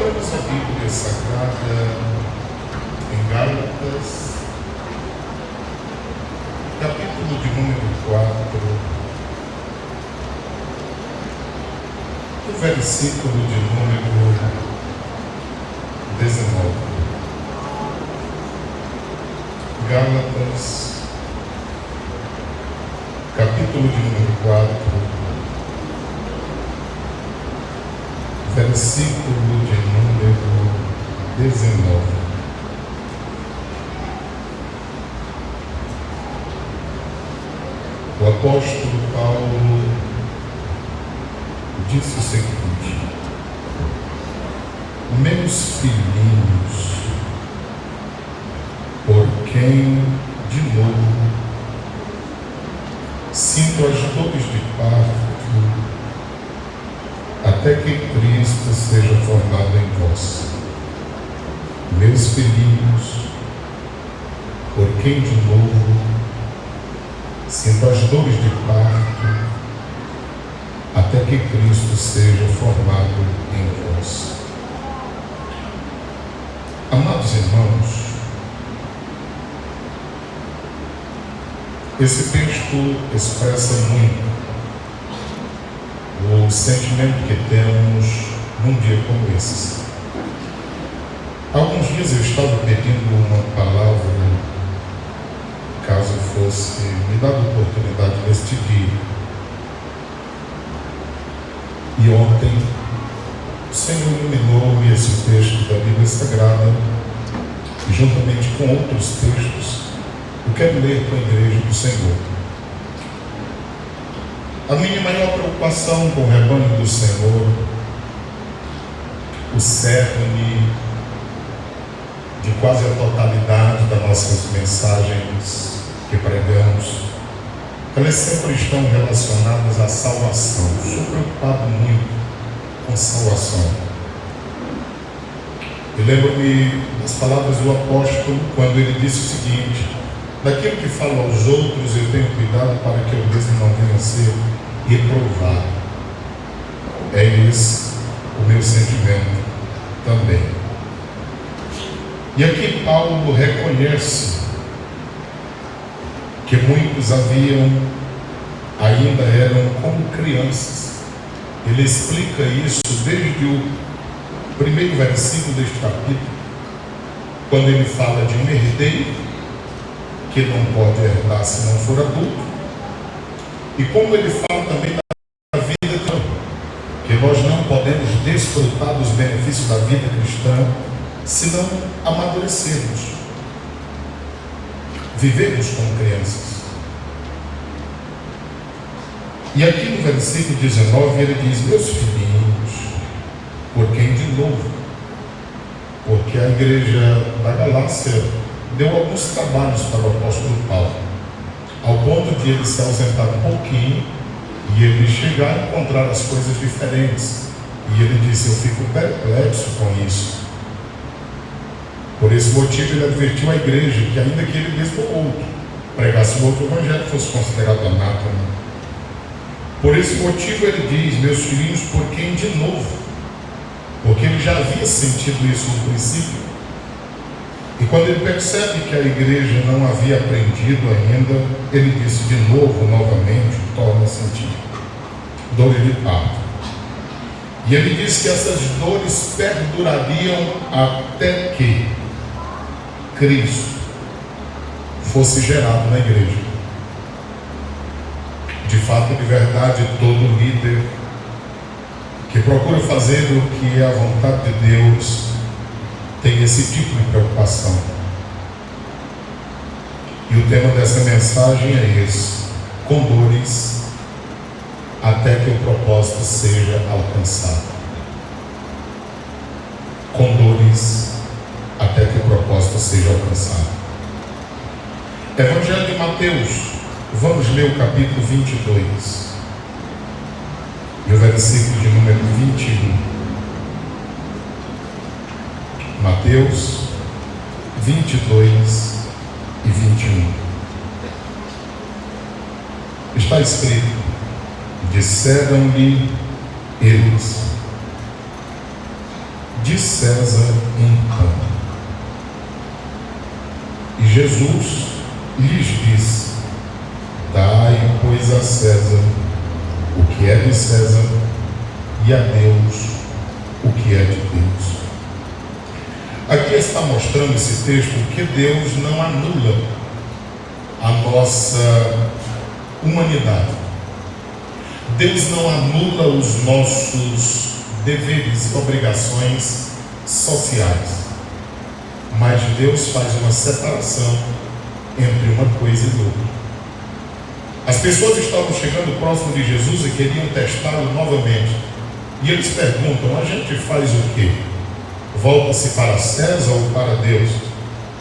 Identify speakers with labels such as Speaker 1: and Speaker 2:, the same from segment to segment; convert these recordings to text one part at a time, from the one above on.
Speaker 1: Abramos a Bíblia Sagrada em Gálatas, capítulo de número 4, o versículo de número 19. Gálatas, capítulo de número 4, versículo de número 19. O apóstolo Paulo disse o seguinte: meus filhinhos, por quem de novo sinto as dores de parto, até que Cristo seja formado em vós. Meus filhinhos, por quem de novo sinto as dores de parto, até que Cristo seja formado em vós. Amados irmãos, esse texto expressa muito o sentimento que temos num dia como esse. Há alguns dias eu estava pedindo uma palavra, caso fosse me dada a oportunidade neste dia. E ontem o Senhor iluminou-me esse texto da Bíblia Sagrada, e juntamente com outros textos, eu quero ler para a igreja do Senhor. A minha maior preocupação com o rebanho do Senhor, o cerne de quase a totalidade das nossas mensagens que pregamos, elas sempre estão relacionadas à salvação. Sou preocupado muito com salvação. Eu lembro-me das palavras do apóstolo quando ele disse o seguinte: daquilo que falo aos outros eu tenho cuidado para que eu mesmo não venha a ser reprovado. É esse o meu sentimento também. E aqui Paulo reconhece que muitos ainda eram como crianças. Ele explica isso desde o primeiro versículo deste capítulo, quando ele fala de um herdeiro que não pode herdar se não for adulto, e como ele fala também da vida cristã, que nós não podemos desfrutar dos benefícios da vida cristã se não amadurecermos, vivermos como crianças. E aqui no versículo 19 ele diz: meus filhinhos, por quem de novo? Porque a igreja da Galácia deu alguns trabalhos para o apóstolo Paulo, ao ponto de ele se ausentar um pouquinho e ele chegar a encontrar as coisas diferentes. E ele disse: eu fico perplexo com isso. Por esse motivo ele advertiu a igreja que, ainda que ele mesmo ou outro pregasse um outro evangelho, fosse considerado anátema. Por esse motivo ele diz: meus filhinhos, por quem de novo? Porque ele já havia sentido isso no princípio. E quando ele percebe que a igreja não havia aprendido ainda, ele disse de novo, novamente, torna a sentir dores de parto. E ele diz que essas dores perdurariam até que Cristo fosse gerado na igreja. De fato, de verdade, todo líder que procura fazer o que é a vontade de Deus tem esse tipo de preocupação. E o tema dessa mensagem é esse: com dores até que o propósito seja alcançado. Com dores até que o propósito seja alcançado. Evangelho de Mateus, vamos ler o capítulo 22 e o versículo de número 21. Mateus 22 e 21. Está escrito: disseram-lhe eles: de César então. E Jesus lhes disse: dai, pois, a César o que é de César, e a Deus o que é de Deus. Aqui está mostrando esse texto que Deus não anula a nossa humanidade. Deus não anula os nossos deveres e obrigações sociais, mas Deus faz uma separação entre uma coisa e outra. As pessoas estavam chegando próximo de Jesus e queriam testá-lo novamente. E eles perguntam: a gente faz o quê? Volta-se para César ou para Deus?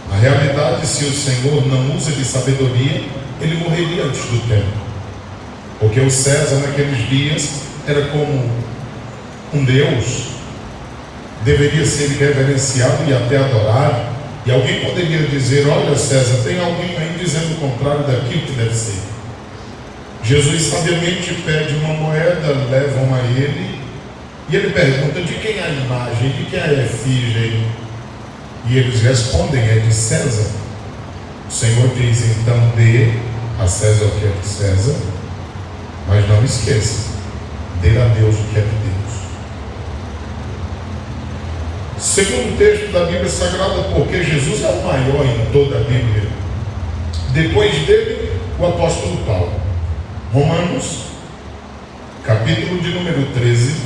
Speaker 1: Na realidade, se o Senhor não usa de sabedoria, ele morreria antes do tempo. Porque o César naqueles dias era como um Deus, deveria ser reverenciado e até adorado. E alguém poderia dizer: olha, César, tem alguém aí dizendo o contrário daquilo que deve ser. Jesus sabiamente pede uma moeda, levam a ele, e ele pergunta: de quem é a imagem, de quem é a efígie? E eles respondem: é de César. O Senhor diz: então dê a César o que é de César, mas não esqueça, dê a Deus o que é de Deus. Segundo texto da Bíblia Sagrada, porque Jesus é o maior em toda a Bíblia. Depois dele, o apóstolo Paulo. Romanos, capítulo de número 13,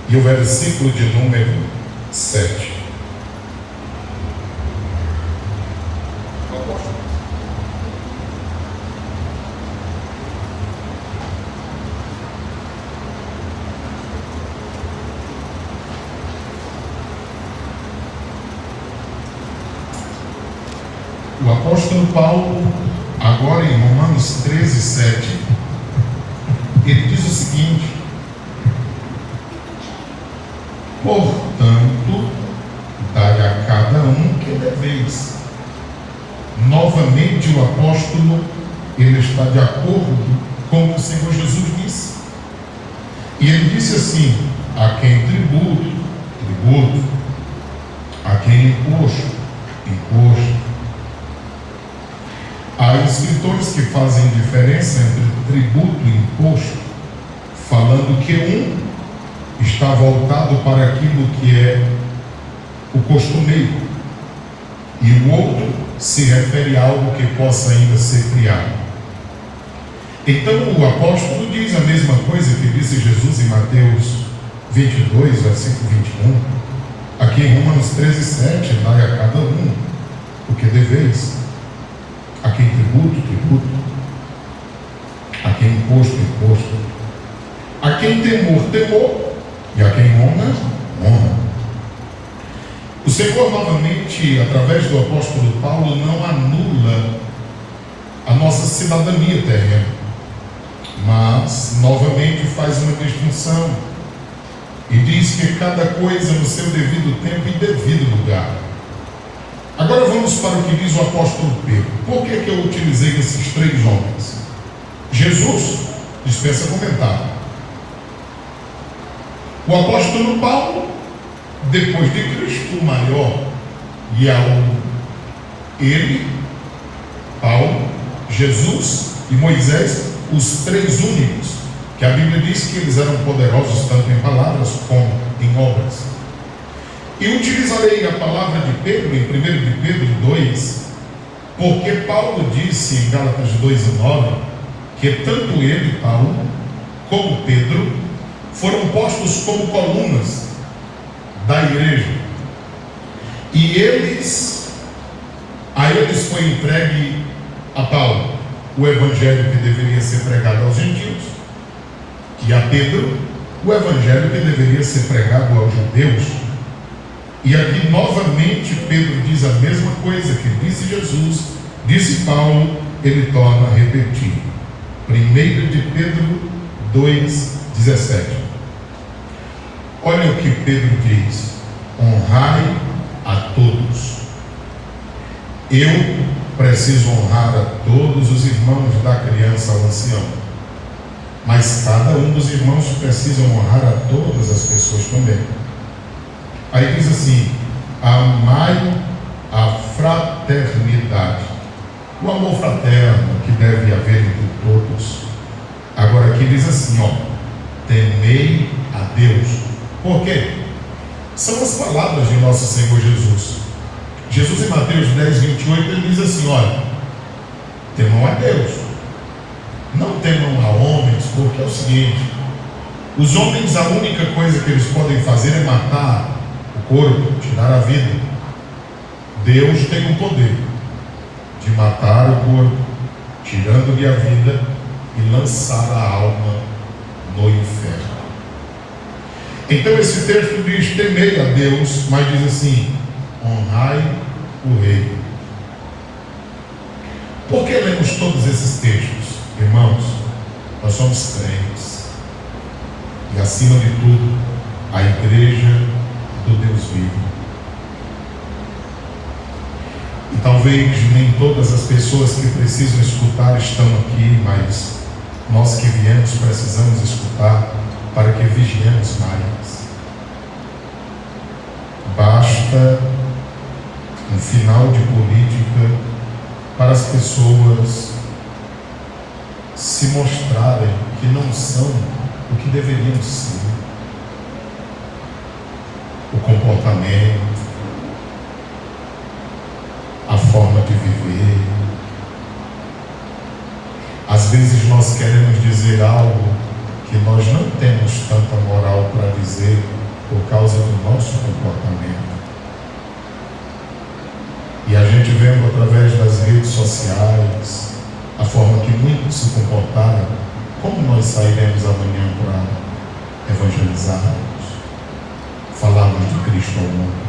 Speaker 1: e o versículo de número 7. O apóstolo Paulo, agora em Romanos 13, 7, ele diz o seguinte: portanto, dai a cada um que deveis. Novamente o apóstolo, ele está de acordo com o que o Senhor Jesus disse. E ele disse assim: a quem tributo, tributo; a quem imposto, imposto. Há escritores que fazem diferença entre tributo e imposto, falando que um está voltado para aquilo que é o costumeiro, e o outro se refere a algo que possa ainda ser criado. Então o apóstolo diz a mesma coisa que disse Jesus em Mateus 22, versículo 21, aqui em Romanos 13, 7, dai a cada um o que deveis. A quem tributo, tributo; a quem imposto, imposto; a quem temor, temor; e a quem honra, honra. O Senhor, novamente, através do apóstolo Paulo, não anula a nossa cidadania terrena, mas novamente faz uma distinção e diz que cada coisa no seu devido tempo e devido lugar. Agora vamos para o que diz o apóstolo Pedro. Por que eu utilizei esses três homens? Jesus dispensa comentário. O apóstolo Paulo, depois de Cristo, o maior, e ele, Paulo, Jesus e Moisés, os três únicos, que a Bíblia diz que eles eram poderosos tanto em palavras como em obras. E utilizarei a palavra de Pedro, em 1 de Pedro 2, porque Paulo disse em Gálatas 2:9, que tanto ele, Paulo, como Pedro, foram postos como colunas da igreja. E a eles foi entregue a Paulo o evangelho que deveria ser pregado aos gentios, e a Pedro o evangelho que deveria ser pregado aos judeus. E aqui novamente Pedro diz a mesma coisa que disse Jesus, disse Paulo, ele torna a repetir. 1 de Pedro 2,17. Olha o que Pedro diz: honrai a todos. Eu preciso honrar a todos os irmãos, da criança ao ancião. mas cada um dos irmãos precisa honrar a todas as pessoas também. Aí diz assim: amai a fraternidade, o amor fraterno que deve haver entre todos. Agora aqui diz assim, temei a Deus. Por quê? São as palavras de nosso Senhor Jesus. Jesus em Mateus 10, 28, ele diz assim, olha, temam a Deus, não temam a homens, porque é o seguinte, os homens, a única coisa que eles podem fazer é matar o corpo, tirar a vida. Deus tem o poder de matar o corpo, tirando-lhe a vida e lançar a alma no inferno. Então esse texto diz, temei a Deus, mas diz assim, honrai o rei. Por que lemos todos esses textos? Irmãos, nós somos crentes, e acima de tudo, a igreja do Deus vivo. E talvez nem todas as pessoas que precisam escutar estão aqui, mas nós que viemos precisamos escutar para que vigiemos mais. Basta um final de política para as pessoas se mostrarem que não são o que deveriam ser. O comportamento, a forma de viver. Às vezes nós queremos dizer algo que nós não temos tanta moral para dizer por causa do nosso comportamento. E a gente vendo através das redes sociais a forma que muitos se comportaram, como nós sairemos amanhã para evangelizarmos, falarmos de Cristo ao mundo?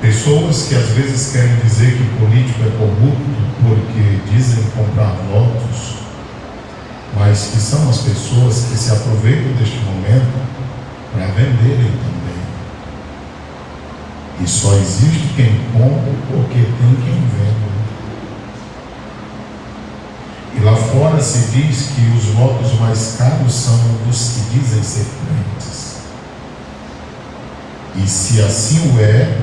Speaker 1: Pessoas que às vezes querem dizer que político é corrupto porque dizem comprar votos, mas que são as pessoas que se aproveitam deste momento para venderem também. E só existe quem compra porque tem quem vende. E lá fora se diz que os votos mais caros são dos que dizem ser crentes. E se assim o é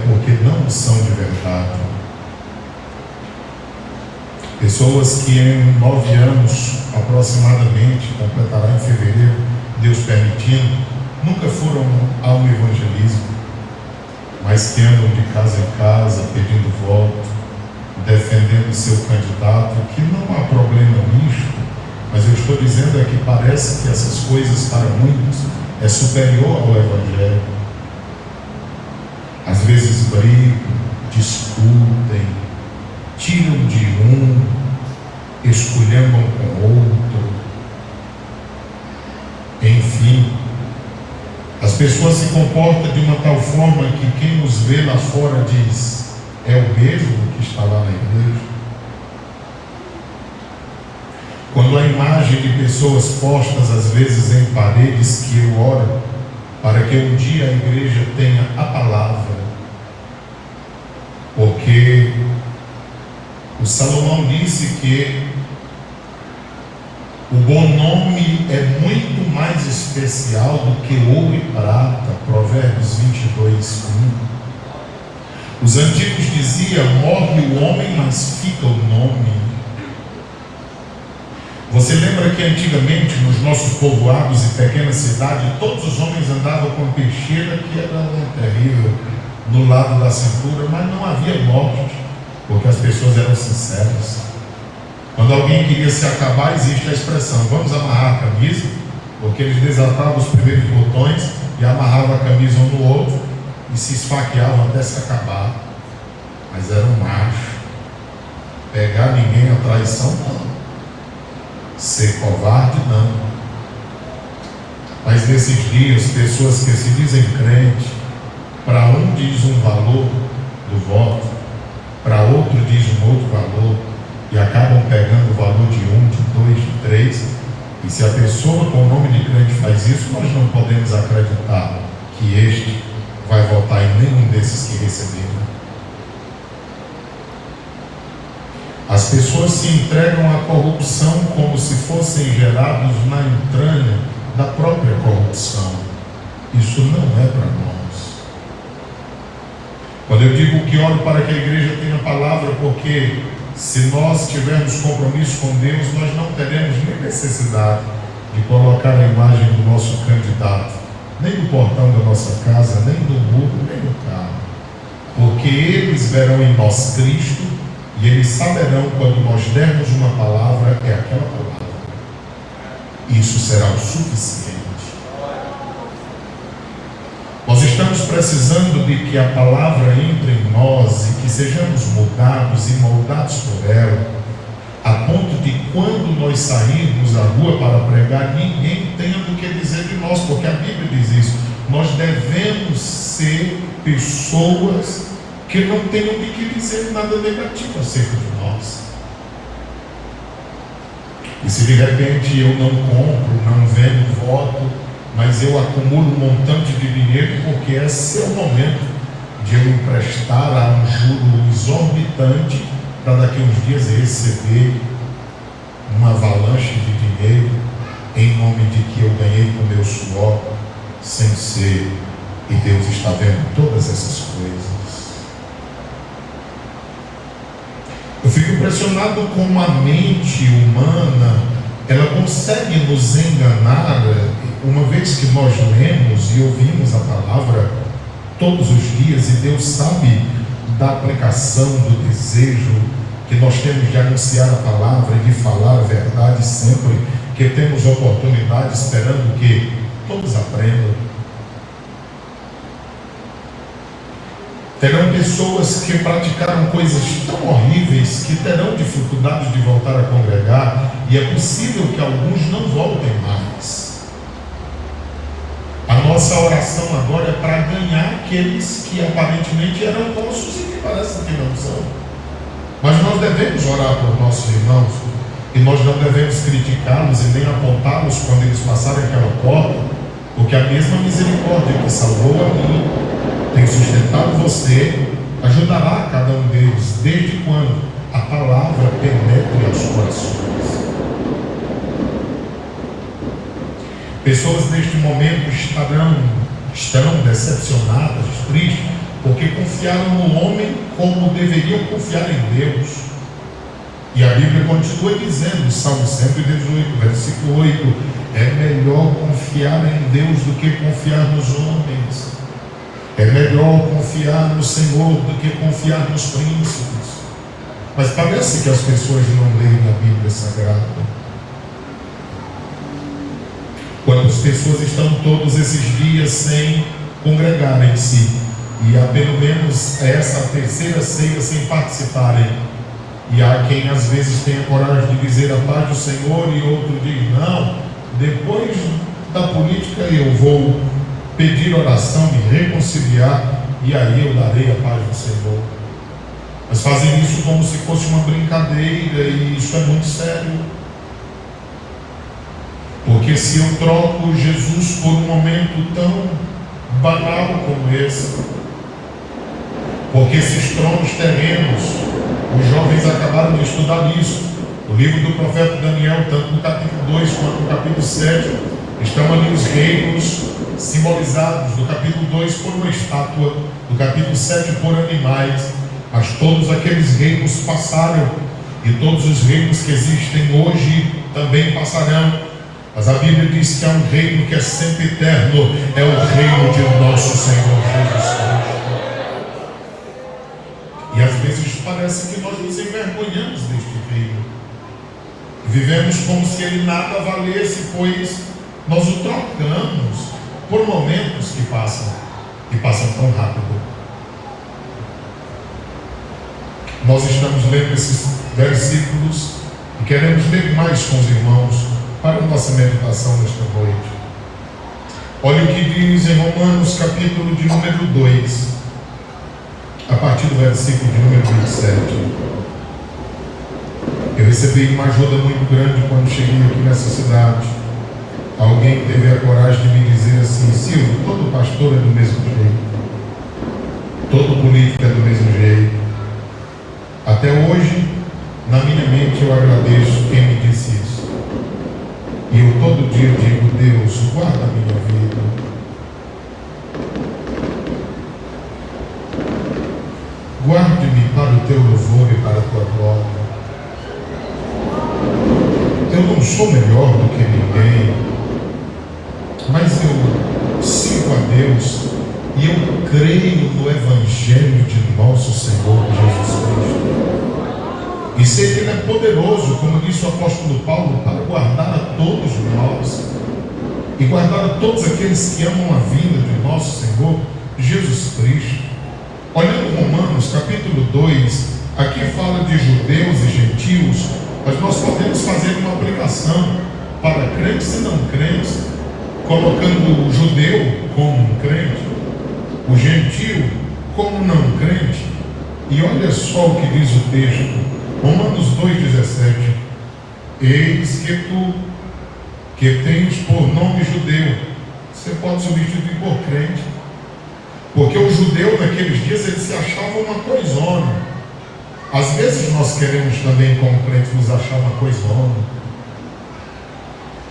Speaker 1: porque não são de verdade. Pessoas que em 9 anos aproximadamente, completará em fevereiro, Deus permitindo, nunca foram ao evangelismo, mas que andam de casa em casa pedindo voto, defendendo seu candidato, que não há problema nisto, mas eu estou dizendo é que parece que essas coisas para muitos é superior ao evangelho. Às vezes brigam, discutem, tiram de um, esculhambam com outro. Enfim, as pessoas se comportam de uma tal forma que quem nos vê lá fora diz, é o mesmo que está lá na igreja. Quando a imagem de pessoas postas às vezes em paredes que eu oro, para que um dia a igreja tenha a palavra, porque o Salomão disse que o bom nome é muito mais especial do que ouro e prata, Provérbios 22, 1. Os antigos diziam, morre o homem, mas fica o nome. Você lembra que antigamente nos nossos povoados e pequenas cidades, todos os homens andavam com peixeira que era terrível no lado da cintura, mas não havia morte, porque as pessoas eram sinceras. Quando alguém queria se acabar, existe a expressão, vamos amarrar a camisa, porque eles desatavam os primeiros botões e amarravam a camisa um no outro e se esfaqueavam até se acabar. Mas era um macho. Pegar ninguém a traição, não. Ser covarde, não. Mas nesses dias, pessoas que se dizem crente, para um diz um valor do voto, para outro diz um outro valor, e acabam pegando o valor de 1, de 2, de 3. E se a pessoa com o nome de crente faz isso, nós não podemos acreditar que este vai votar em nenhum desses que receberam. As pessoas se entregam à corrupção como se fossem gerados na entranha da própria corrupção. Isso não é para nós. Quando eu digo que oro para que a igreja tenha palavra, porque se nós tivermos compromisso com Deus, nós não teremos nem necessidade de colocar a imagem do nosso candidato, nem no portão da nossa casa, nem no muro, nem no carro. Porque eles verão em nós Cristo, e eles saberão quando nós dermos uma palavra, é aquela palavra. Isso será o suficiente. Nós estamos precisando de que a palavra entre em nós e que sejamos mudados e moldados por ela, a ponto de quando nós sairmos à rua para pregar, ninguém tenha do que dizer de nós, porque a Bíblia diz isso. Nós devemos ser pessoas que não tenham de que dizer nada negativo acerca de nós. E se de repente eu não compro, não vendo voto, mas eu acumulo um montante de dinheiro, porque esse é o momento de eu emprestar a um juro exorbitante para daqui a uns dias receber uma avalanche de dinheiro em nome de que eu ganhei com o meu suor, sem ser, e Deus está vendo todas essas coisas. Eu fico impressionado como a mente humana, ela consegue nos enganar, uma vez que nós lemos e ouvimos a palavra todos os dias, e Deus sabe da aplicação, do desejo que nós temos de anunciar a palavra e de falar a verdade sempre que temos oportunidade, esperando que todos aprendam. Terão pessoas que praticaram coisas tão horríveis que terão dificuldade de voltar a congregar, e é possível que alguns não voltem mais. A nossa oração agora é para ganhar aqueles que aparentemente eram nossos e que parecem que não são. Mas nós devemos orar por nossos irmãos, e nós não devemos criticá-los e nem apontá-los quando eles passarem aquela porta, porque a mesma misericórdia que salvou a mim, tem sustentado você, ajudará cada um deles, desde quando a palavra penetre aos corações. Pessoas neste momento estarão decepcionadas, tristes, porque confiaram no homem como deveriam confiar em Deus. E a Bíblia continua dizendo, Salmo 118, versículo 8, é melhor confiar em Deus do que confiar nos homens. É melhor confiar no Senhor do que confiar nos príncipes. Mas parece que as pessoas não leem a Bíblia Sagrada. Quantas pessoas estão todos esses dias sem congregarem-se, e há pelo menos essa terceira ceia sem participarem, e há quem às vezes tenha coragem de dizer a paz do Senhor, e outro diz, não, depois da política eu vou pedir oração, me reconciliar, e aí eu darei a paz do Senhor. Mas fazem isso como se fosse uma brincadeira, e isso é muito sério. Porque se eu troco Jesus por um momento tão banal como esse, porque esses tronos terrenos, os jovens acabaram de estudar isso, o livro do profeta Daniel, tanto no capítulo 2 quanto no capítulo 7, estão ali os reinos simbolizados, do capítulo 2 por uma estátua, do capítulo 7 por animais, mas todos aqueles reinos passaram, e todos os reinos que existem hoje também passarão. Mas a Bíblia diz que há um reino que é sempre eterno, é o reino de nosso Senhor Jesus Cristo. E às vezes parece que nós nos envergonhamos deste reino. Vivemos como se ele nada valesse, pois nós o trocamos por momentos que passam tão rápido. Nós estamos lendo esses versículos e queremos ler mais com os irmãos para a nossa meditação nesta noite. Olha o que diz em Romanos capítulo de número 2, a partir do versículo de número 27. Eu recebi uma ajuda muito grande quando cheguei aqui nessa cidade. Alguém teve a coragem de me dizer assim, Silvio, todo pastor é do mesmo jeito, todo político é do mesmo jeito. Até hoje Na minha mente eu agradeço quem me disse isso. E eu todo dia digo: Deus, guarda a minha vida. Guarde-me para o teu louvor e para a tua glória. Eu não sou melhor do que ninguém, mas eu sirvo a Deus e eu creio no Evangelho de nosso Senhor Jesus Cristo. E sei que Ele é poderoso, como disse o apóstolo Paulo, para guardar a todos nós e guardar a todos aqueles que amam a vinda de nosso Senhor Jesus Cristo. Olhando Romanos capítulo 2, aqui fala de judeus e gentios, mas nós podemos fazer uma aplicação para crentes e não crentes, colocando o judeu como um crente, o gentio como não crente. E olha só o que diz o texto, Romanos 2,17: eis que tu, que tens por nome judeu, você pode substituir por crente, porque o judeu naqueles dias ele se achava uma coisona. Às vezes nós queremos também, como crentes, nos achar uma coisona.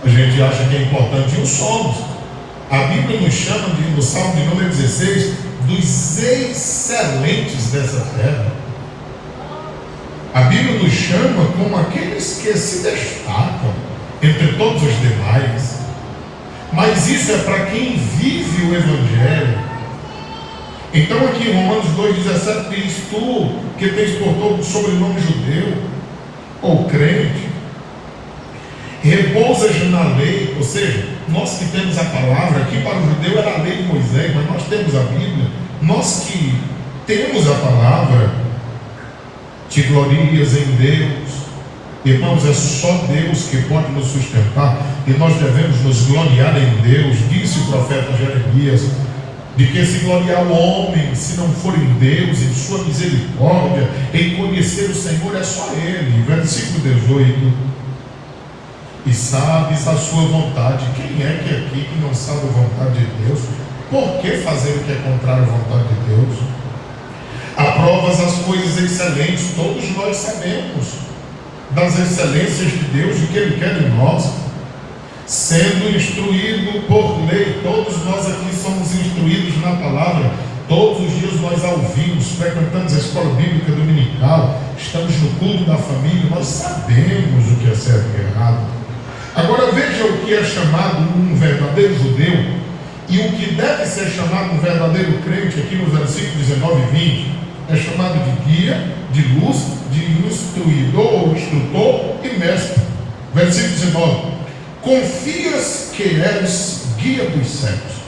Speaker 1: A gente acha que é importante, e o somos. A Bíblia nos chama, no Salmo de número 16, dos excelentes dessa terra. A Bíblia nos chama como aqueles que se destacam entre todos os demais. Mas isso é para quem vive o Evangelho. Então aqui em Romanos 2,17 diz: tu que tens por todo sobrenome judeu ou crente, repousas na lei. Ou seja, nós que temos a palavra, aqui para o judeu era a lei de Moisés, mas nós temos a Bíblia. Nós que temos a palavra, te glorias em Deus. Irmãos, é só Deus que pode nos sustentar, e nós devemos nos gloriar em Deus. Disse o profeta Jeremias: de que se gloriar o homem, se não for em Deus, em sua misericórdia, em conhecer o Senhor, é só Ele. Versículo 18: e sabes a sua vontade. Quem é que aqui que não sabe a vontade de Deus? Por que fazer o que é contrário à vontade de Deus? Aprovas as coisas excelentes. Todos nós sabemos das excelências de Deus, o que Ele quer de nós. Sendo instruído por lei. Todos nós aqui somos instruídos na palavra. Todos os dias nós a ouvimos, frequentamos a escola bíblica dominical, estamos no culto da família, nós sabemos o que é certo e errado. Agora veja o que é chamado um verdadeiro judeu e o que deve ser chamado um verdadeiro crente. Aqui nos versículos 19 e 20 é chamado de guia, de luz, de instruidor, instrutor e mestre. Versículo 19: confias que és guia dos cegos.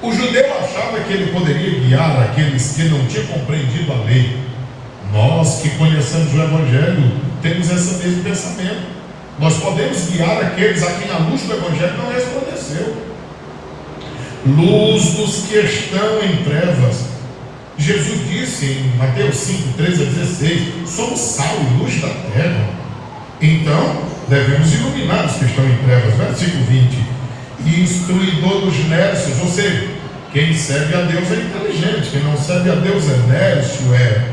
Speaker 1: O judeu achava que ele poderia guiar aqueles que não tinham compreendido a lei. Nós que conhecemos o Evangelho temos esse mesmo pensamento. Nós podemos guiar aqueles a quem a luz do Evangelho não resplandeceu. Luz dos que estão em trevas. Jesus disse em Mateus 5, 13 a 16: somos sal e luz da terra. Então devemos iluminar os que estão em trevas. Versículo 20: e instruidor dos nércios. Ou seja, quem serve a Deus é inteligente, quem não serve a Deus é nércio, é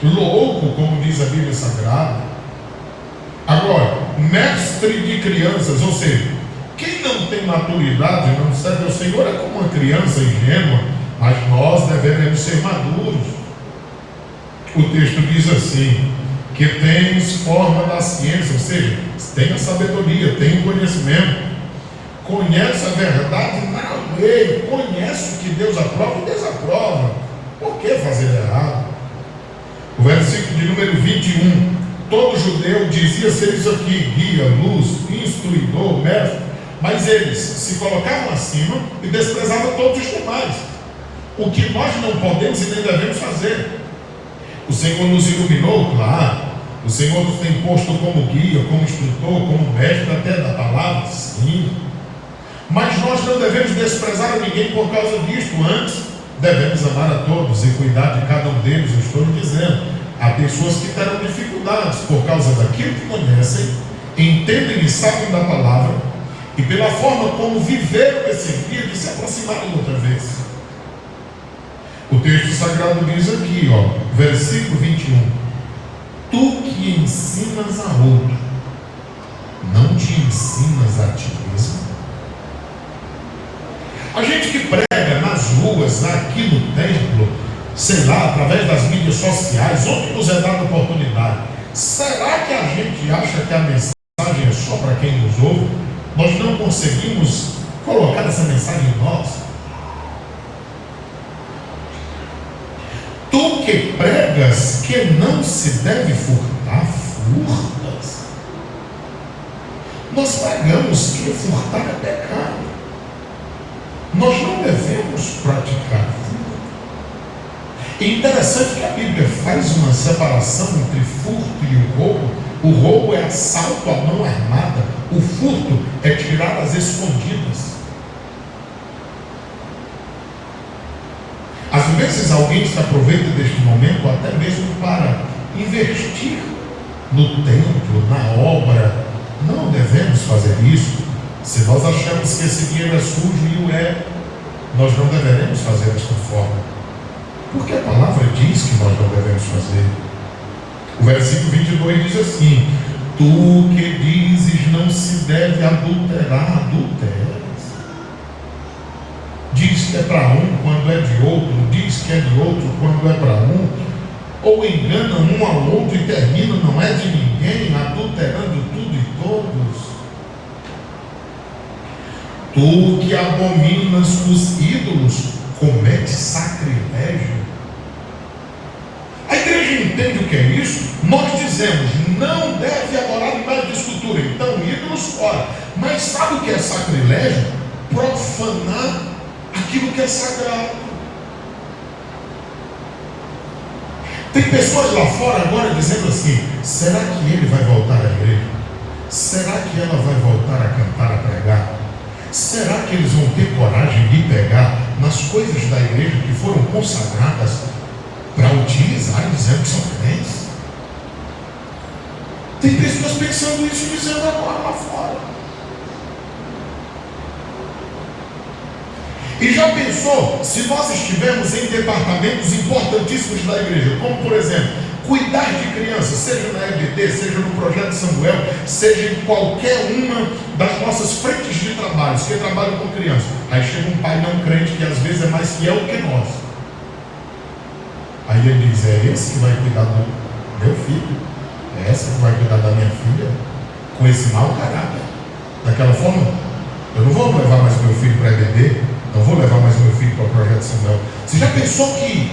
Speaker 1: louco, como diz a Bíblia Sagrada. Agora, mestre de crianças. Ou seja, quem não tem maturidade, não serve ao Senhor, é como uma criança ingênua, mas nós devemos ser maduros. O texto diz assim: que tens forma da ciência. Ou seja, tem a sabedoria, tem o conhecimento, conhece a verdade na lei, conhece o que Deus aprova e desaprova. Por que fazer errado? O versículo de número 21: todo judeu dizia ser isso aqui: guia, luz, instruidor, mestre, mas eles se colocavam acima e desprezavam todos os demais. O que nós não podemos e nem devemos fazer. O Senhor nos iluminou, claro. O Senhor nos tem posto como guia, como instrutor, como mestre até da palavra, sim. Mas nós não devemos desprezar a ninguém por causa disto. Antes, devemos amar a todos e cuidar de cada um deles. Eu estou dizendo, há pessoas que terão dificuldades por causa daquilo que conhecem, entendem e sabem da palavra, e pela forma como viveram esse dia de se aproximarem outra vez. O texto sagrado diz aqui, versículo 21: tu que ensinas a outro, não te ensinas a ti mesmo? A gente que prega nas ruas, aqui no templo, sei lá, através das mídias sociais, onde nos é dada oportunidade, será que a gente acha que a mensagem é só para quem nos ouve? Nós não conseguimos colocar essa mensagem em nós? Tu que pregas que não se deve furtar, furtas. Nós pregamos que furtar é pecado. Nós não devemos praticar furto. É interessante que a Bíblia faz uma separação entre furto e o roubo. O roubo é assalto à mão armada. O furto é tiradas escondidas. Às vezes alguém se aproveita deste momento até mesmo para investir no templo, na obra. Não devemos fazer isso. Se nós achamos que esse dinheiro é sujo e o é, nós não deveremos fazer desta forma, porque a palavra diz que nós não devemos fazer. O versículo 22 diz assim: tu que dizes não se deve adulterar, adulteras. Diz que é para um quando é de outro, diz que é de outro quando é para um, ou engana um ao outro e termina, não é de ninguém, adulterando tudo e todos. Tu que abominas os ídolos, comete sacrilégio. A igreja entende o que é isso? Nós dizemos, não deve adorar imagens de escultura, então ídolos fora. Mas sabe o que é sacrilégio? Profanar aquilo que é sagrado. Tem pessoas lá fora agora dizendo assim: será que ele vai voltar à igreja? Será que ela vai voltar a cantar, a pregar? Será que eles vão ter coragem de pegar nas coisas da igreja que foram consagradas para utilizar, dizendo que são crentes? Tem pessoas pensando isso e dizendo agora lá fora. E já pensou, se nós estivermos em departamentos importantíssimos da igreja, como por exemplo, cuidar de crianças, seja na EBD, seja no Projeto Samuel, seja em qualquer uma das nossas frentes de trabalhos, que trabalham com crianças. Aí chega um pai não crente que às vezes é mais fiel que nós. Aí ele diz: é esse que vai cuidar do meu filho? É essa que vai cuidar da minha filha? Com esse mau caráter? Daquela forma? Eu não vou levar mais meu filho para a EBD, não vou levar mais meu filho para o Projeto Samuel. Você já pensou que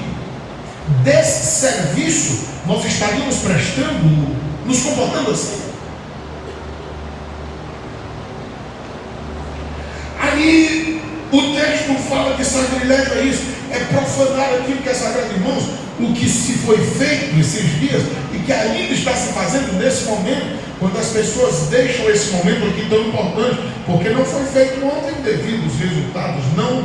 Speaker 1: desse serviço nós estaríamos prestando, nos comportando assim? Aí o texto fala que sacrilégio é isso, é profanar aquilo que é sagrado. Irmãos, o que se foi feito esses dias e que ainda está se fazendo nesse momento, quando as pessoas deixam esse momento aqui tão importante, porque não foi feito ontem devido os resultados, não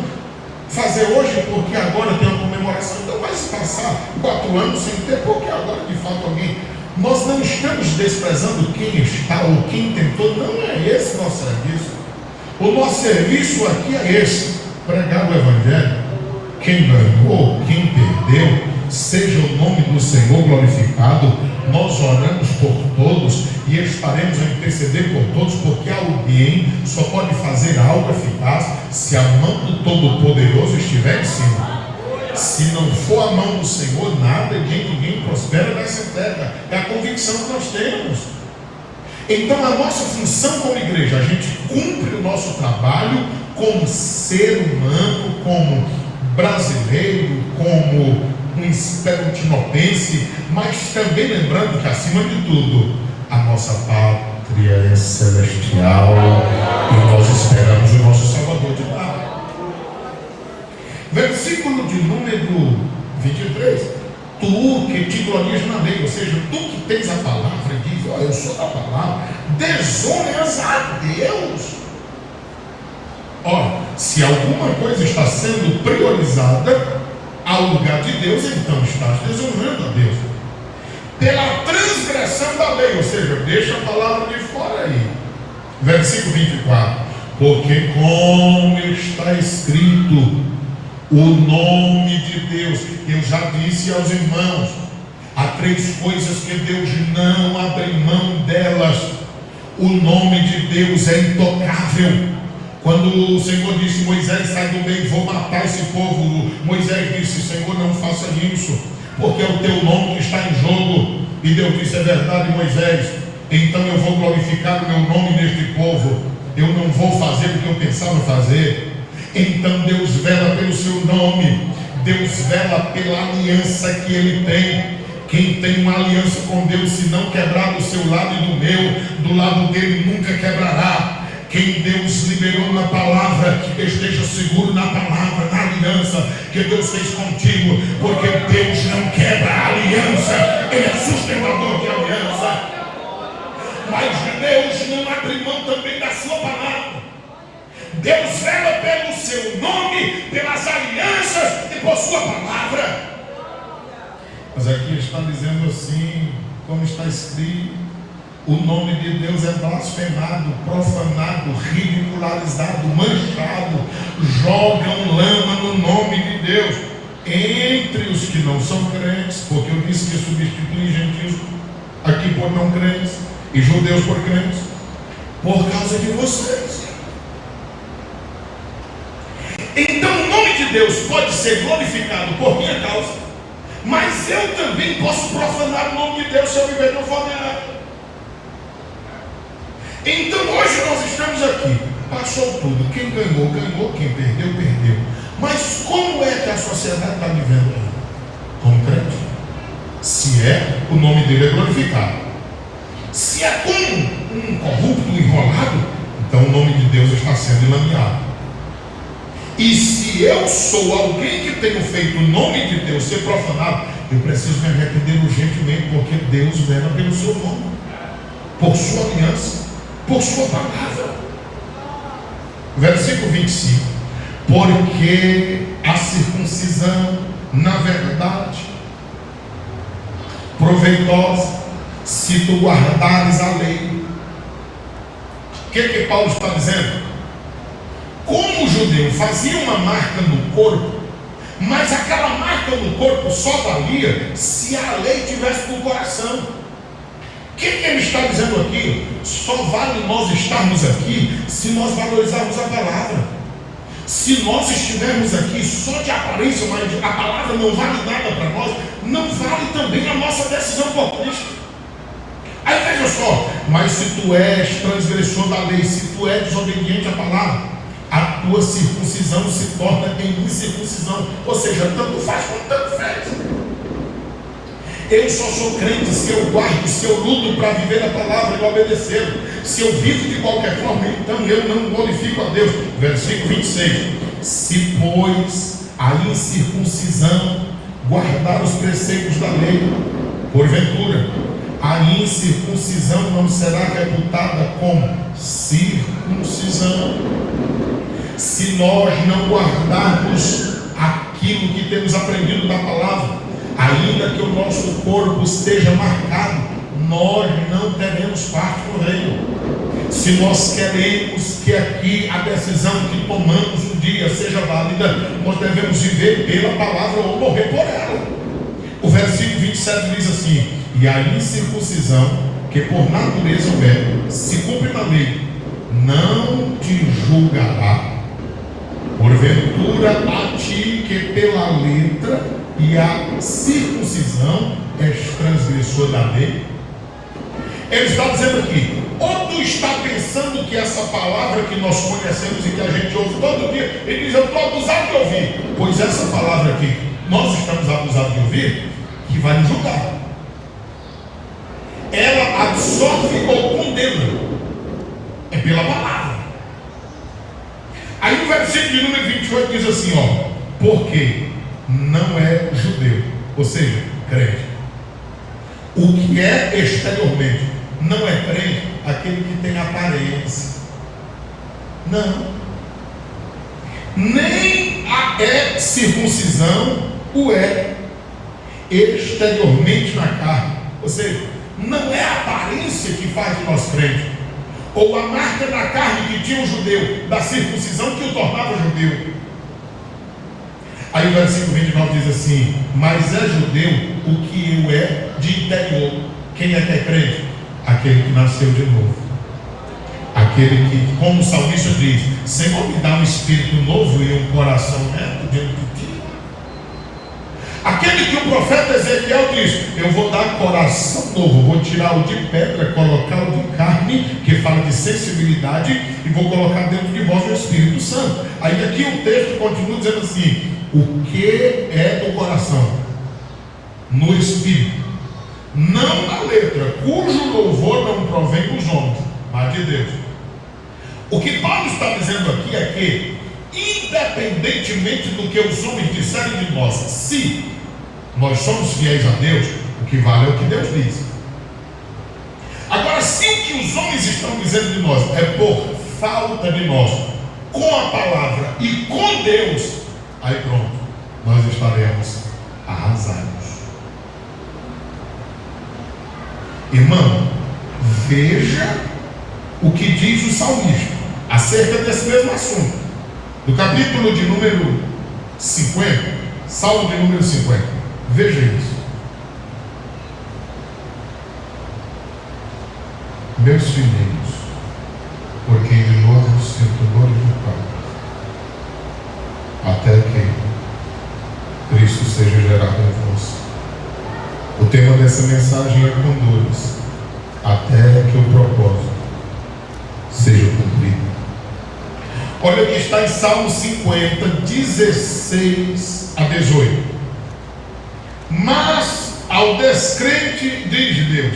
Speaker 1: fazer hoje porque agora tem uma comemoração, então vai se passar 4 anos sem ter, porque agora de fato alguém. Nós não estamos desprezando quem está ou quem tentou, não é esse o nosso serviço. O nosso serviço aqui é esse: pregar o Evangelho. Quem ganhou, quem perdeu, seja o nome do Senhor glorificado. Nós oramos por todos e estaremos a interceder por todos, porque alguém só pode fazer algo eficaz se a mão do Todo-Poderoso estiver em cima. Se não for a mão do Senhor, nada e ninguém prospera nessa terra. É a convicção que nós temos. Então a nossa função como igreja, a gente cumpre o nosso trabalho como ser humano, como brasileiro, como um esperantinopense, mas também lembrando que acima de tudo a nossa pátria é celestial e nós esperamos o nosso Salvador de lá. Versículo de número 23: tu que te glorias na lei, ou seja, tu que tens a palavra e diz: eu sou da palavra, desonras a Deus. Ora, se alguma coisa está sendo priorizada ao lugar de Deus, então estás desonrando a Deus pela transgressão da lei, ou seja, deixa a palavra de fora aí. Versículo 24: porque como está escrito, o nome de Deus, eu já disse aos irmãos, há 3 coisas que Deus não O nome de Deus é intocável. Quando o Senhor disse: Moisés, sai do meio, vou matar esse povo, Moisés disse: Senhor, não faça isso, porque é o teu nome que está em jogo. E Deus disse: é verdade, Moisés, então eu vou glorificar o meu nome neste povo. Eu não vou fazer o que eu pensava fazer. Então Deus vela pelo seu nome, Deus vela pela aliança que Ele tem. Quem tem uma aliança com Deus, se não quebrar do seu lado e do meu, do lado dele nunca quebrará. Quem Deus liberou na palavra, esteja seguro na palavra, na aliança que Deus fez contigo, porque Deus não quebra a aliança, Ele é sustentador de aliança. Mas Deus não abre mão também da sua palavra. Deus vela pelo seu nome, pelas alianças e por sua palavra. Mas aqui está dizendo assim, como está escrito: o nome de Deus é blasfemado, profanado, ridicularizado, manchado. Jogam lama no nome de Deus entre os que não são crentes, porque eu disse que substitui gentios aqui por não crentes e judeus por crentes, por causa de vocês. Então o nome de Deus pode ser glorificado por minha causa, mas eu também posso profanar o nome de Deus se eu viver de uma forma errada. Então hoje nós estamos aqui, passou tudo, quem ganhou, ganhou, quem perdeu, perdeu. Mas como é que a sociedade está vivendo aí? Como crente? Se é, o nome dele é glorificado. Se é como um corrupto, enrolado, então o nome de Deus está sendo enlameado. E se eu sou alguém que tenho feito o nome de Deus ser profanado, eu preciso me arrepender urgentemente, porque Deus vela pelo seu nome, por sua aliança, por sua palavra. Versículo 25: porque a circuncisão, na verdade, proveitosa, se tu guardares a lei. O que Paulo está dizendo? Como o judeu fazia uma marca no corpo, mas aquela marca no corpo só valia se a lei tivesse no coração. O que ele está dizendo aqui? Só vale nós estarmos aqui se nós valorizarmos a palavra. Se nós estivermos aqui só de aparência, mas a palavra não vale nada para nós, não vale também a nossa decisão por Cristo. Aí veja só: mas se tu és transgressor da lei, se tu és desobediente à palavra, a tua circuncisão se torna em incircuncisão. Ou seja, tanto faz quanto tanto faz. Eu só sou crente se eu guardo, se eu luto para viver a palavra e obedecer. Se eu vivo de qualquer forma, então eu não glorifico a Deus. Versículo 26: se pois a incircuncisão guardar os preceitos da lei, porventura a incircuncisão não será reputada como circuncisão. Se nós não guardarmos aquilo que temos aprendido da palavra, ainda que o nosso corpo esteja marcado, nós não teremos parte no reino. Se nós queremos que aqui a decisão que tomamos um dia seja válida, nós devemos viver pela palavra ou morrer por ela. O versículo 27 diz assim: e a incircuncisão, que por natureza houver, se cumpre na lei, não te julgará, porventura a ti que pela letra e a circuncisão és transgressor da lei. Ele está dizendo aqui: ou tu está pensando que essa palavra que nós conhecemos e que a gente ouve todo dia, ele diz: eu estou abusado de ouvir. Pois essa palavra aqui, nós estamos abusados de ouvir, que vai nos julgar. Ela absorve ou condena. É pela palavra. Aí no versículo de número 28 diz assim, ó: porque não é judeu, ou seja, crente. O que é exteriormente não é crente aquele que tem aparência. Não. Nem a é circuncisão o é exteriormente na carne. Ou seja, não é a aparência que faz de nós crentes, ou a marca na carne que tinha o judeu, da circuncisão que o tornava judeu. Aí o versículo 29 diz assim: mas é judeu o que eu é de interior. Quem é que é crente? Aquele que nasceu de novo. Aquele que, como o salmista diz, Senhor, me dá um espírito novo e um coração reto diante de ti. Aquele que o profeta Ezequiel diz: eu vou dar coração novo, vou tirar o de pedra, colocar o de carne, que fala de sensibilidade, e vou colocar dentro de vós o Espírito Santo. Aí aqui o texto continua dizendo assim: o que é do coração? No Espírito, não na letra, cujo louvor não provém dos homens, mas de Deus. O que Paulo está dizendo aqui é que, independentemente do que os homens disserem de nós, se nós somos fiéis a Deus, o que vale é o que Deus diz. Agora, se o que os homens estão dizendo de nós é por falta de nós, com a palavra e com Deus, aí pronto, nós estaremos arrasados. Irmão, veja o que diz o salmista acerca desse mesmo assunto, do capítulo de número 50, Salmo de número 50. Veja isso. Meus filhinhos, por quem de novo sinto dor de parto, até que Cristo seja gerado em vós. O tema dessa mensagem é com dores, até que o propósito seja cumprido. Olha o que está em Salmo 50, 16 a 18. Mas ao descrente diz Deus: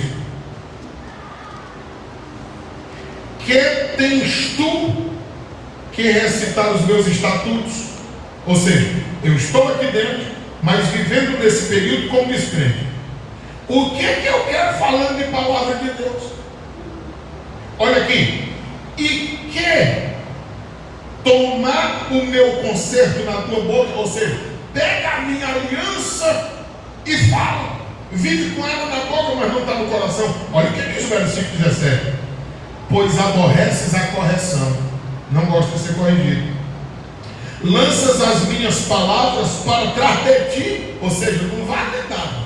Speaker 1: que tens tu que recitar os meus estatutos? Ou seja, eu estou aqui dentro, mas vivendo nesse período como descrente. O que é que eu quero falando de palavra de Deus? Olha aqui. E que tomar o meu conserto na tua boca, ou seja, pega a minha aliança e fala. Vive com ela na boca, mas não está no coração. Olha o que diz o versículo 17: pois aborreces a correção, não gosta de ser corrigido. Lanças as minhas palavras para trás de ti, ou seja, não vai nada.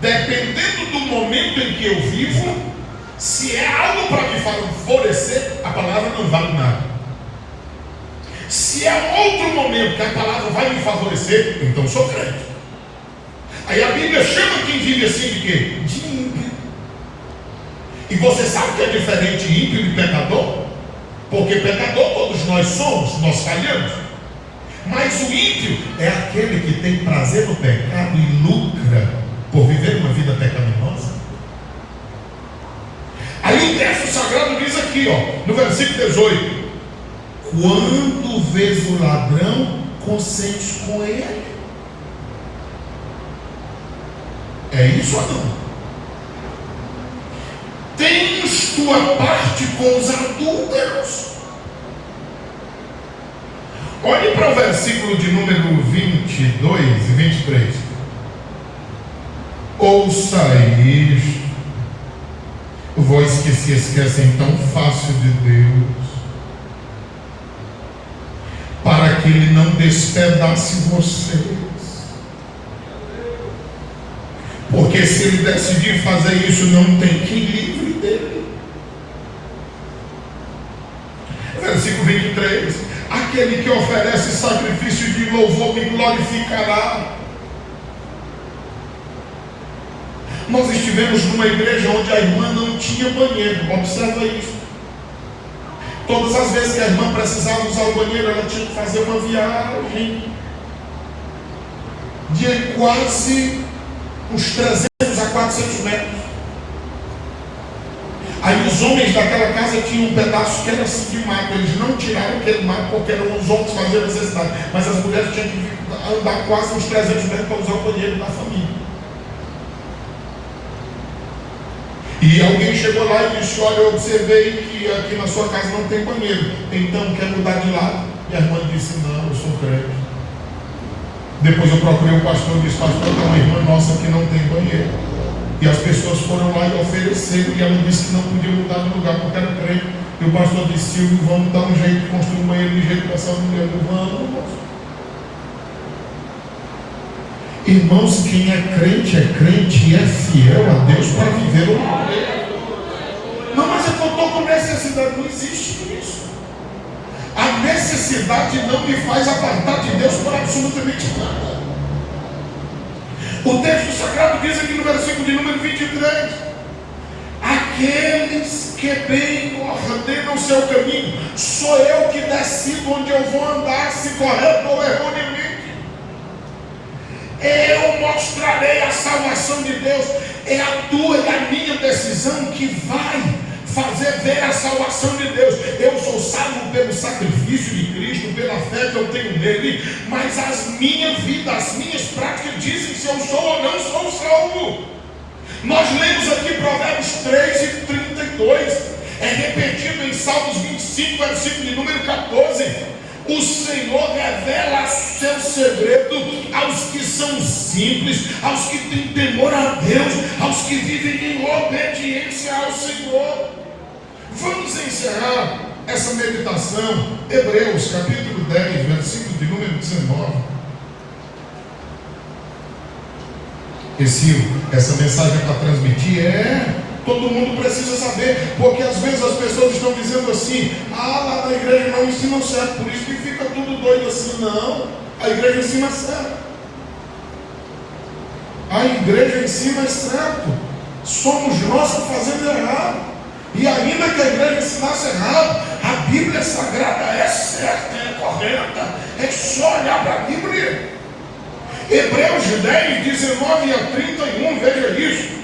Speaker 1: Dependendo do momento em que eu vivo, se é algo para me favorecer, a palavra não vale nada. Se é outro momento que a palavra vai me favorecer, então sou crente. Aí a Bíblia chama quem vive assim de quê? De ímpio. E você sabe que é diferente ímpio de pecador? Porque pecador todos nós somos, nós falhamos. Mas o ímpio é aquele que tem prazer no pecado e lucra por viver uma vida pecaminosa. Aí o texto sagrado diz aqui, no versículo 18: quando vês o ladrão, consentes com ele. É isso ou não? Tens tua parte com os adúlteros. Olhe para o versículo de número 22 e 23. Ouça isto, vós que se esquecem tão fácil de Deus, para que Ele não despedace vocês. Porque se Ele decidir fazer isso, não tem que livre dele. Versículo 23: aquele que oferece sacrifício de louvor me glorificará. Nós estivemos numa igreja onde a irmã não tinha banheiro. Observa isso. Todas as vezes que a irmã precisava usar o banheiro, ela tinha que fazer uma viagem de quase uns 300 a 400 metros. Aí os homens daquela casa tinham um pedaço que era assim de mato. Eles não tiraram aquele mato porque eram os homens que faziam necessidade, mas as mulheres tinham que andar quase uns 300 metros para usar o banheiro da família. E alguém chegou lá e disse: olha, eu observei que aqui na sua casa não tem banheiro, então quer mudar de lado? E a irmã disse: não, eu sou crente. Depois eu procurei o pastor e disse: pastor, tem uma irmã nossa que não tem banheiro. E as pessoas foram lá e ofereceram, e ela disse que não podia mudar de lugar porque era crente. E o pastor disse: Silvio, vamos dar um jeito de construir um banheiro de jeito para essa mulher. Vamos. Irmãos, quem é crente e é fiel a Deus para viver o poder. Não, mas é que eu estou com necessidade. Não existe isso. A necessidade não me faz apartar de Deus por absolutamente nada. O texto sagrado diz aqui no versículo de número 23: aqueles que bem ordenam o seu caminho, sou eu que decido onde eu vou andar, se correto ou erroneamente. Eu mostrarei a salvação de Deus. É a tua e a minha decisão que vai fazer ver a salvação de Deus. Eu sou salvo pelo sacrifício de Cristo, pela fé que eu tenho nele, mas as minhas vidas, as minhas práticas dizem se eu sou ou não sou salvo. Nós lemos aqui Provérbios 3 e 32, é repetido em Salmos 25, versículo de número 14. O Senhor revela seu segredo aos que são simples, aos que têm temor a Deus, aos que vivem em obediência ao Senhor. Vamos encerrar essa meditação. Hebreus capítulo 10, versículo de número 19. Essa mensagem para transmitir todo mundo precisa saber, porque às vezes as pessoas estão dizendo assim: lá na igreja não ensina certo, por isso que fica tudo doido assim. Não, a igreja ensina certo. A igreja ensina certo. Somos nós que fazemos errado. E ainda que a igreja ensinasse errado, a Bíblia Sagrada é certa, é correta. É só olhar para a Bíblia. Hebreus 10, 19 a 31, veja isso.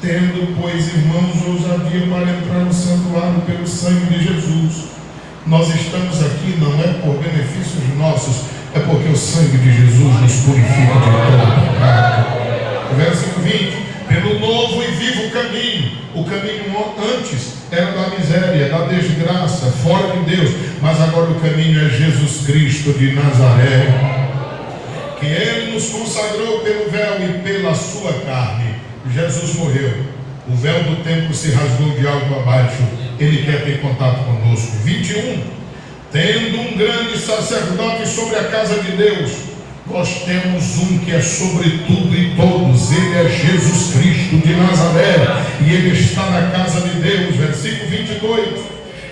Speaker 1: Tendo, pois, irmãos, ousadia para entrar no santuário pelo sangue de Jesus, nós estamos aqui não é por benefícios nossos, é porque o sangue de Jesus nos purifica de todo pecado. Versículo 20: pelo novo e vivo caminho. O caminho antes era da miséria, da desgraça, fora de Deus, mas agora o caminho é Jesus Cristo de Nazaré, que Ele nos consagrou pelo véu e pela sua carne. Jesus morreu, o véu do templo se rasgou de alto a baixo. Ele quer ter contato conosco. 21: tendo um grande sacerdote sobre a casa de Deus, nós temos um que é sobre tudo e todos. Ele é Jesus Cristo de Nazaré, e Ele está na casa de Deus. Versículo 22: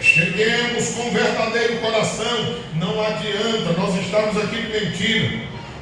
Speaker 1: cheguemos com verdadeiro coração. Não adianta nós estarmos aqui de mentira,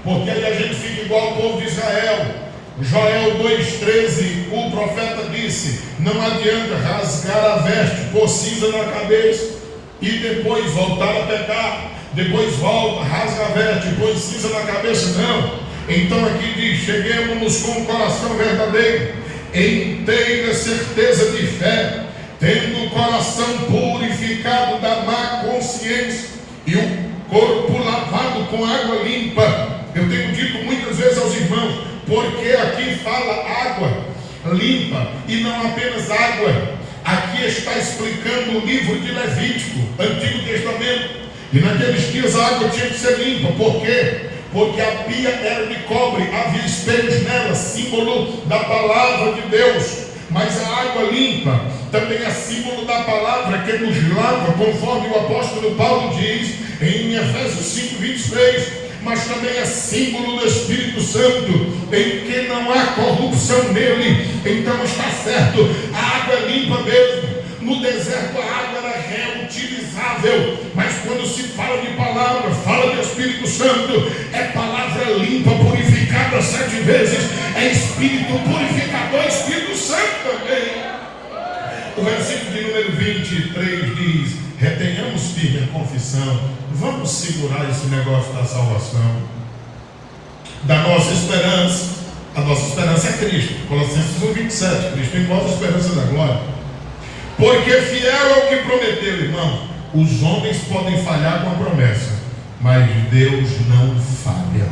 Speaker 1: porque aí a gente fica igual ao povo de Israel. Joel 2,13, o profeta disse: não adianta rasgar a veste, pôr cinza na cabeça e depois voltar a pecar, depois volta, rasga a veste, põe cinza na cabeça. Não. Então aqui diz: cheguemos com o coração verdadeiro, em inteira certeza de fé, tendo o coração purificado da má consciência e o corpo lavado com água limpa. Eu tenho dito muitas vezes aos irmãos, porque aqui fala água limpa e não apenas água. Aqui está explicando o livro de Levítico, Antigo Testamento. E naqueles dias a água tinha que ser limpa. Por quê? Porque a pia era de cobre, havia espelhos nela, símbolo da palavra de Deus. Mas a água limpa também é símbolo da palavra que nos lava, conforme o apóstolo Paulo diz em Efésios 5, 23. Mas também é símbolo do Espírito Santo, em que não há corrupção nele. Então está certo, a água é limpa mesmo. No deserto a água era reutilizável, mas quando se fala de palavra, fala do Espírito Santo, é palavra limpa, purificada 7 vezes, é Espírito purificador, Espírito Santo também. O versículo de número 23 diz: retenhamos firme a confissão. Vamos segurar esse negócio da salvação, da nossa esperança. A nossa esperança é Cristo. Colossenses 1:27, Cristo em vós, a esperança da glória. Porque fiel é o que prometeu, irmão. Os homens podem falhar com a promessa, mas Deus não falha.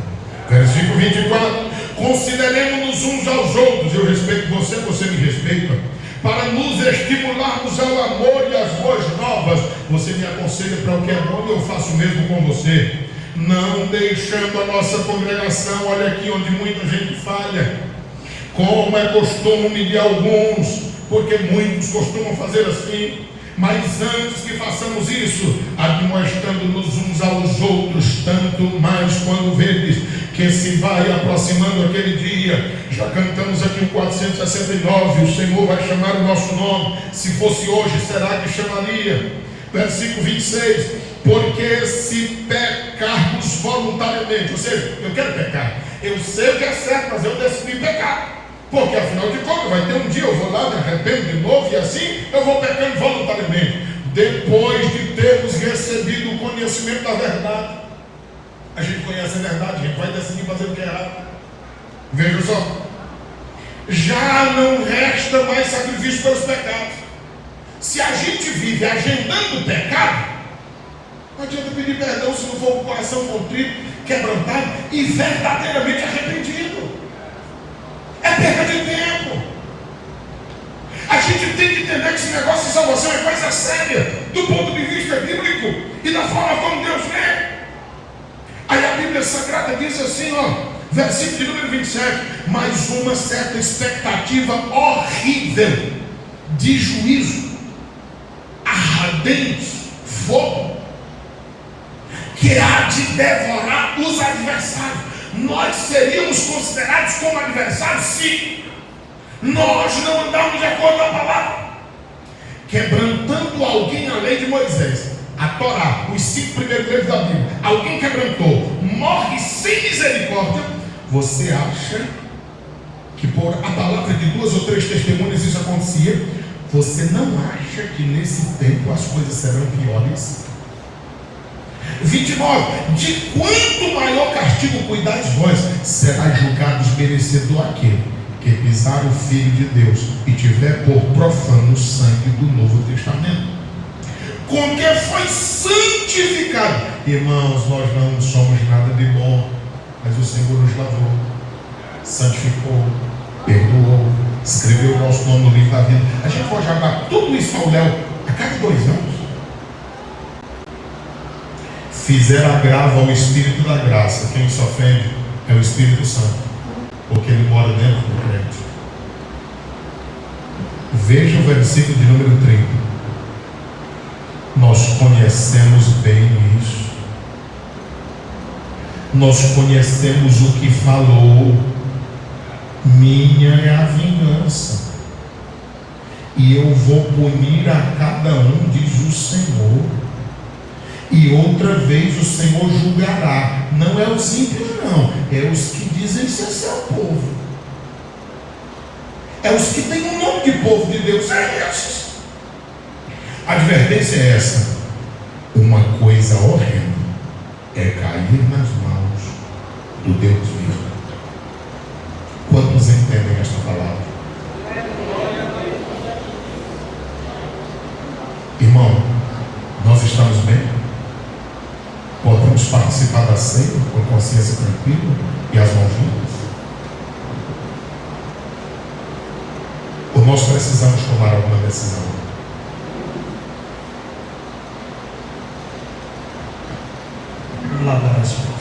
Speaker 1: Versículo 24: consideremos-nos uns aos outros. Eu respeito você, você me respeita, para nos estimularmos ao amor e às boas novas. Você me aconselha para o que é bom e eu faço o mesmo com você. Não deixando a nossa congregação, olha aqui onde muita gente falha, como é costume de alguns, porque muitos costumam fazer assim: Mas antes que façamos isso, admoestando-nos uns aos outros, tanto mais quando vedes que se vai aproximando aquele dia. Já cantamos aqui o 469, o Senhor vai chamar o nosso nome. Se fosse hoje, será que chamaria? Versículo 26, porque se pecarmos voluntariamente, ou seja, eu quero pecar, eu sei o que é certo, mas eu decidi pecar. Porque afinal de contas, vai ter um dia, eu vou lá, me arrependo de novo, e assim eu vou pecando voluntariamente. Depois de termos recebido o conhecimento da verdade, a gente conhece a verdade, a gente vai decidir fazer o que é errado. Veja só, já não resta mais sacrifício pelos pecados. Se a gente vive agendando o pecado, não adianta pedir perdão se não for com o coração contrito, quebrantado e verdadeiramente arrependido. É perda de tempo. A gente tem que entender que esse negócio de salvação é coisa séria, do ponto de vista bíblico e da forma como Deus vê. Aí a Bíblia Sagrada diz assim, versículo de número 27, mas uma certa expectativa horrível de juízo, ardente, fogo, que há de devorar os adversários. Nós seríamos considerados como adversários se nós não andarmos de acordo com a palavra, quebrantando alguém a lei de Moisés, a Torá, os 5 primeiros livros da Bíblia. Alguém quebrantou, morre sem misericórdia. Você acha que por a palavra de 2 ou 3 testemunhas isso acontecia? Você não acha que nesse tempo as coisas serão piores? 29, de quanto maior castigo cuidais vós, será julgado desmerecedor aquele que pisar o Filho de Deus e tiver por profano o sangue do Novo Testamento, com que foi santificado. Irmãos, nós não somos nada de bom, mas o Senhor nos lavou, santificou, perdoou, escreveu o nosso nome no livro da vida. A gente pode jogar tudo isso ao léu a cada 2 anos. Fizer agravo ao Espírito da graça. Quem se ofende é o Espírito Santo, porque ele mora dentro do crente. Veja o versículo de número 30. Nós conhecemos bem isso. Nós conhecemos o que falou. Minha é a vingança, e eu vou punir a cada um, diz o Senhor. E outra vez o Senhor julgará. Não é os ímpios, não. É os que dizem ser seu povo. É os que têm o nome de povo de Deus. É esses. A advertência é essa. Uma coisa horrenda é cair nas mãos do Deus vivo. Quantos entendem esta palavra? Irmão, nós estamos bem? Podemos participar da ceia com consciência tranquila e as mãos limpas? Ou nós precisamos tomar alguma decisão?
Speaker 2: Lavar as mãos.